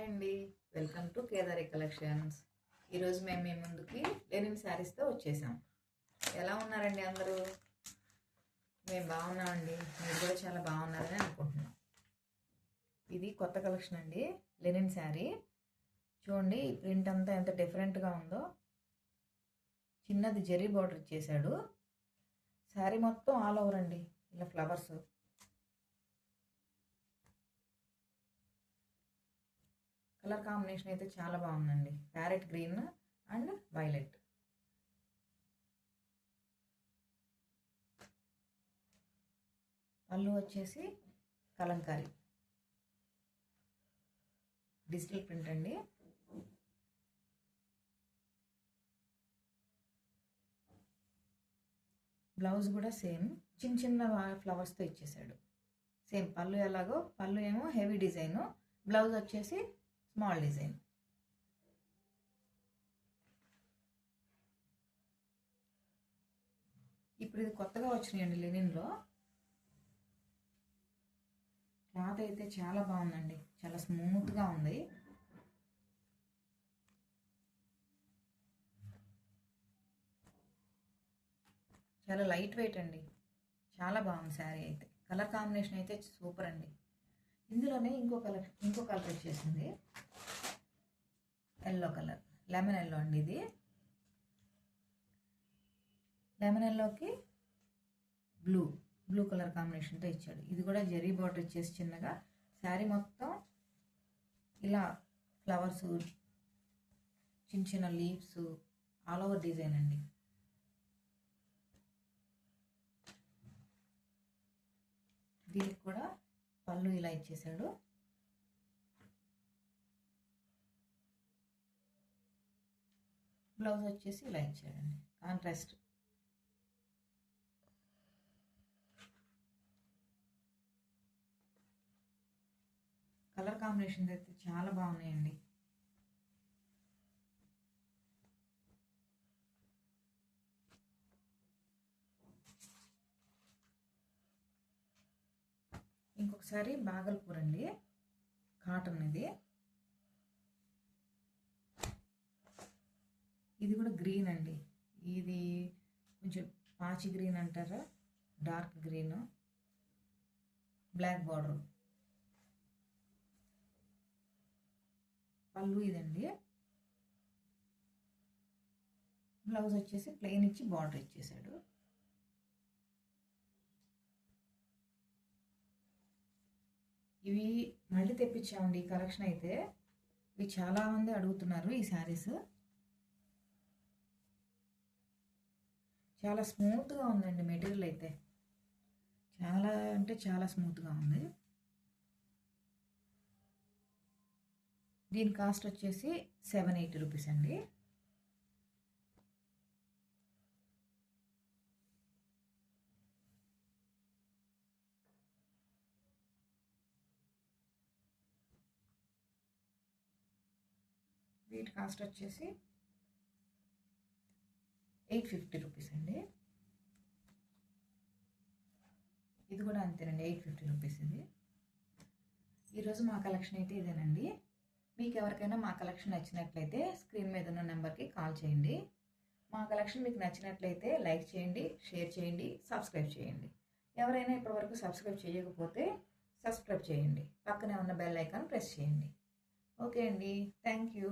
అండి, welcome to Kedari collections. ఈరోజు మేము మీ ముందుకి లెనిన్ శారీస్తో వచ్చేసాం. ఎలా ఉన్నారండి అందరూ? మేము బాగున్నామండి, మీరు కూడా చాలా బాగున్నారని అనుకుంటున్నాం. ఇది కొత్త కలెక్షన్ అండి, లెనిన్ శారీ. చూడండి ఈ ప్రింట్ అంతా ఎంత డిఫరెంట్గా ఉందో. చిన్నది జెరీ బార్డర్ ఇచ్చేసాడు. శారీ మొత్తం ఆల్ ఓవర్ అండి, ఇలా ఫ్లవర్స్. కలర్ కాంబినేషన్ అయితే చాలా బాగుందండి, ప్యారెట్ గ్రీన్ అండ్ వైలెట్. పళ్ళు వచ్చేసి కలంకారీ డిజిటల్ ప్రింట్ అండి. బ్లౌజ్ కూడా సేమ్ చిన్న చిన్న ఫ్లవర్స్తో ఇచ్చేసాడు. సేమ్ పళ్ళు ఎలాగో, పళ్ళు ఏమో హెవీ డిజైను, బ్లౌజ్ వచ్చేసి స్మాల్ డిజైన్. ఇప్పుడు ఇది కొత్తగా వచ్చినాయండి లెనిన్లో. క్లాత్ అయితే చాలా బాగుందండి, చాలా స్మూత్గా ఉంది. చాలా లైట్ వెయిట్ అండి, చాలా బాగుంది శారీ అయితే. కలర్ కాంబినేషన్ అయితే సూపర్ అండి. ఇందులోనే ఇంకో కలర్ వచ్చేసింది, ఎల్లో కలర్, లెమన్ ఎల్లో అండి. ఇది లెమన్ ఎల్లోకి బ్లూ కలర్ కాంబినేషన్తో ఇచ్చాడు. ఇది కూడా జెరీ బార్డర్ ఇచ్చేసి చిన్నగా శారీ మొత్తం ఇలా ఫ్లవర్స్, చిన్న చిన్న లీవ్స్, ఆల్ ఓవర్ డిజైన్ అండి. దీనికి కూడా పళ్ళు ఇలా ఇచ్చేసాడు. బ్లౌజ్ వచ్చేసి ఇలా ఇచ్చాడండి, కాంట్రాస్ట్. కలర్ కాంబినేషన్ అయితే చాలా బాగున్నాయండి. ఇంకొకసారి బాగల్పూర్ అండి, కాటన్. ఇది కూడా గ్రీన్ అండి. ఇది కొంచెం పాచి గ్రీన్ అంటారా, డార్క్ గ్రీన్, బ్లాక్ బార్డర్. పళ్ళు ఇదండి. బ్లౌజ్ వచ్చేసి ప్లెయిన్ ఇచ్చి బార్డర్ ఇచ్చేసాడు. ఇవి మళ్ళీ తెప్పించామండి ఈ కలెక్షన్ అయితే. ఇవి చాలా మంది అడుగుతున్నారు ఈ శారీస్. చాలా స్మూత్గా ఉందండి మెటీరియల్ అయితే, చాలా అంటే చాలా స్మూత్గా ఉంది. దీని కాస్ట్ వచ్చేసి 780 రూపీస్ అండి. వీటి కాస్ట్ వచ్చేసి 850 రూపీస్ అండి. ఇది కూడా అంతేనండి, 850 రూపీస్. ఇది ఈరోజు మా కలెక్షన్ అయితే ఇదేనండి. మీకు ఎవరికైనా మా కలెక్షన్ నచ్చినట్లయితే స్క్రీన్ మీద ఉన్న నెంబర్కి కాల్ చేయండి. మా కలెక్షన్ మీకు నచ్చినట్లయితే లైక్ చేయండి, షేర్ చేయండి, సబ్స్క్రైబ్ చేయండి. ఎవరైనా ఇప్పటివరకు సబ్స్క్రైబ్ చేయకపోతే సబ్స్క్రైబ్ చేయండి, పక్కనే ఉన్న బెల్ ఐకాన్ ప్రెస్ చేయండి. ఓకే అండి, థ్యాంక్ యూ.